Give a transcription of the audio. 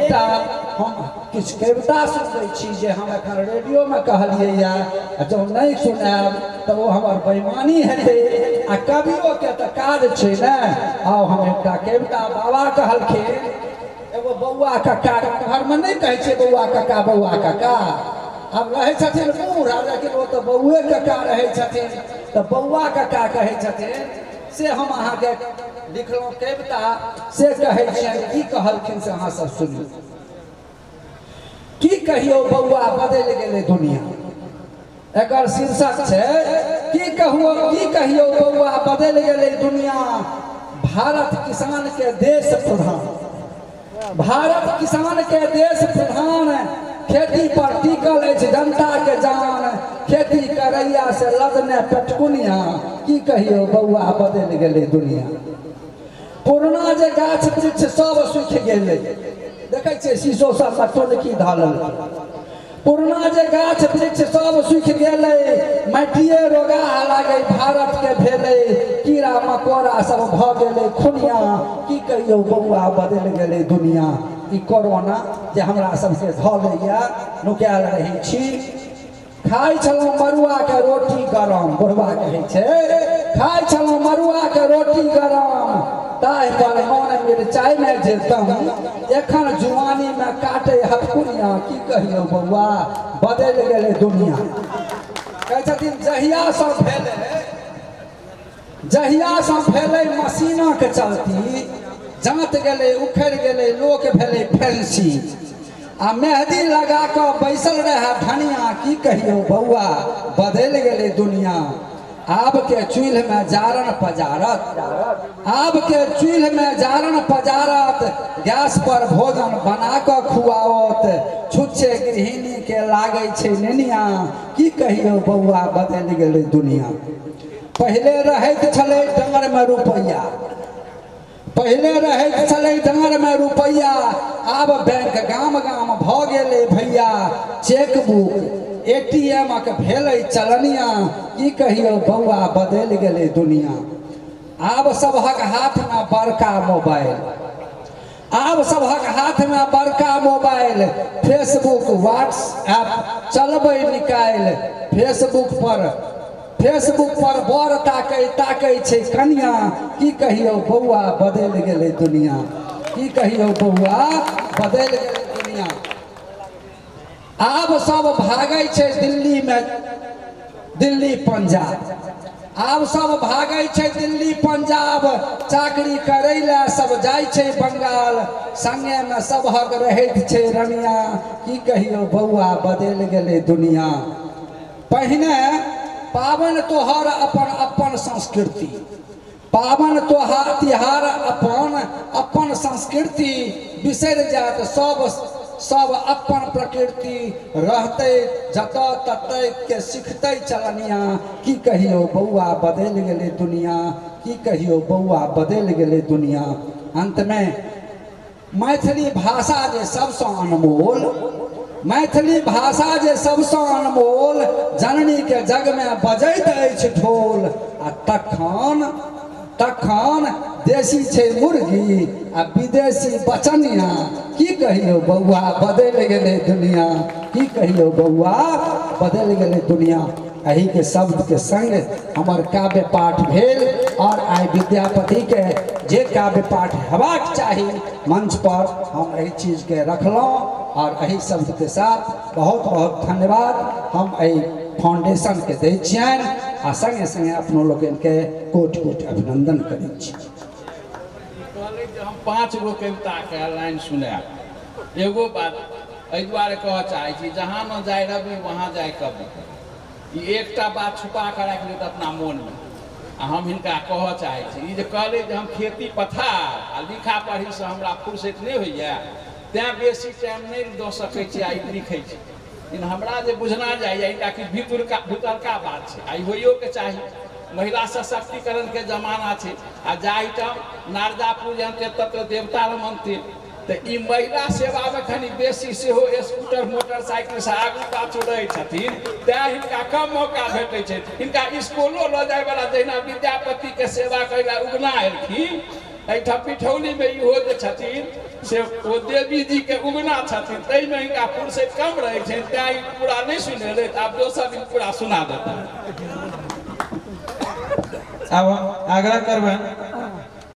एकटा हम किछु कविता सुनबै छी जे हम एखन रेडियोमे कहलियै यऽ, जँ नहि सुनायब तऽ ओ हमर बेईमानी हेतै। आ कवियोके तऽ काज छै ने। आउ हम एकटा कविता, बाबा कहलखिन एगो बौआ कक्का, घरमे नहि कहै छै बौआ कक्का बौआ कक्का, आब रहै छथिन बूढ़, लेकिन ओ तऽ बौए कक्का रहै छथिन, तऽ बौआ कक्का कहै छथिन। से हम अहाँके लिखलहुँ कविता, से कहै छियनि, की कहलखिन से अहाँ सब सुनियौ। की कहियो बौआ बदलि गेलै दुनिया, एकर शीर्षक छै की कहियो बौआ बदलि गेलै दुनिया। भारत किसान के देश प्रधान, भारत किसान के देश प्रधान, खेती पर टिकल अछि जनता के जान, खेती करैया से लदने पेटकुनिया। की कहियो बौआ बदलि गेलै दुनिया। पुरना जे गाछ वृक्ष सब सूखि गेलै, देखै छियै शीशो सबमे टोलकी धारल, पुरना जे गाछ वृक्ष सब सूखि गेलै, माटिए रोगा लागै भारत के भेलै, कीड़ा मकोड़ा सब भऽ गेलै खुनिया। की कहियो बौआ बदलि गेलै दुनिया। ई कोरोना जे हमरा सबके धऽ लैया, नुकायल रहै छी, खाइ छलहुँ मड़ुआके रोटी गरम, बुढ़वा कहै छै खाइ छलहुँ मड़ुआके रोटी गरम, ताहि पर मोन मिरचाइमे जे दम, एखन जुआनीमे काटे हथकुनिया। की कहियो बौआ बदलि गेलै दुनिया। कहै छथिन जहियासँ भेलै मशीनक चलती, जाँत गेलै उखड़ि गेलै लोक भेलै फैंसी, आ मेहदी लगा कऽ बैसल रहै धनिया। की कहियो बौआ बदलि गेलै दुनिया। आब के चूल्हमे जारन पजारत, आब के चूल्हमे जारन पजारत, गैस पर भोजन बना कऽ खुआओत, छुच्छे गृहिणी के लागै छै नेनिया। की कहियो बौआ बदलि गेलै दुनिया। पहिले रहैत छलै डाँरमे रुपैया, पहिले रहैत छलै डाँरमे रुपैया, आब बैंक गाम गाम भऽ गेलै भैया, चेकबुक ATM के भेलै चलनिया। की कहियो बौआ बदलि गेलै दुनिया। आब सबहक हाथमे बड़का मोबाइल, आब सबहक हाथमे बड़का मोबाइल, फेसबुक व्हाट्सएप चलबै निकालि, फेसबुक पर बड़ ताकै छै कनिया। की कहियो बौआ बदलि गेलै दुनिया। की कहियो बौआ बदलि गेलै दुनिया। आब सब भागै छै दिल्ली पंजाब, आब सब भागै छै दिल्ली पंजाब, चाकरी करै लए सब जाइ छै बंगाल, संगेमे सबहक रहैत छै रनिया। की कहियो बौआ बदलि गेलै दुनिया। पहिने पाबनि त्योहार अपन संस्कृति, पाबनि तिहार अपन संस्कृति, बिसरि जायत सब अपन प्रकृति, रहतै जतऽ ततऽ के सिखतै चलनिया। की कहियो बौआ बदलि गेलै दुनिया। की कहियो बौआ बदलि गेलै दुनिया। अंतमे मैथिली भाषा जे सबसँ अनमोल, मैथिली भाषा जे सबसँ अनमोल, जननीके जगमे बजैत अछि ढोल, आ तखन देशी छै मुर्गी आ विदेशी बचनिया। की कहियो बौआ बदलि गेलै दुनिया। की कहियो बौआ बदलि गेलै दुनिया। एही के शब्द के संग हमर काव्य पाठ भेल, और आइ विद्यापतिके जे काव्य पाठ हेबाक चाही मंच पर हम एहि चीजके रखलहुँ, और एही शब्द के साथ बहुत बहुत धन्यवाद हम एहि फाउंडेशन के दै छियनि, आ संगे संगे अपनो लोकनिके कोटि कोटि अभिनंदन करै छी। हम 5 गो कविताके लाइन सुनायब। एगो बात एहि दुआरे कहऽ चाहै छी, जहाँ न जाय रवि वहाँ जाय कवि। ई एकटा बात छुपा कऽ राखि लेत अपना मोनमे, आ हम हिनका कहऽ चाहै छी। ई जे कहलै जे हम खेती पथार आ लिखा पढ़ीसँ हमरा फुर्सत नहि होइए, तैँ बेसी टाइम नहि दऽ सकै छी आ ई लिखै छी। लेकिन हमरा जे बुझना जाइए एकटा किछु भीतरका बात छै, आ ई होइयोके चाही। महिला सशक्तिकरणके जमाना छै, आ जाहिठाम नारदा पूजन्ते तत्र देवता रमन्ते, तऽ ई महिला सेवामे कनि बेसी सेहो स्कूटर मोटरसाइकिलसँ आगू पाछू रहै छथिन, तैँ हिनका कम मौका भेटै छै। हिनका स्कूलो लऽ जायवला जहिना विद्यापतिके सेवा करै लए उगना एलखिन, एहिठाम पिठौली में इहो जे छथिन से ओ देवी जी के उगना छथिन, ताहिमे हिनका फुर्सत कम रहै छै, तेँ ई पूरा नहि सुनेलै। आब दोसर दिन पूरा सुना देता। अब आग्रह करबनि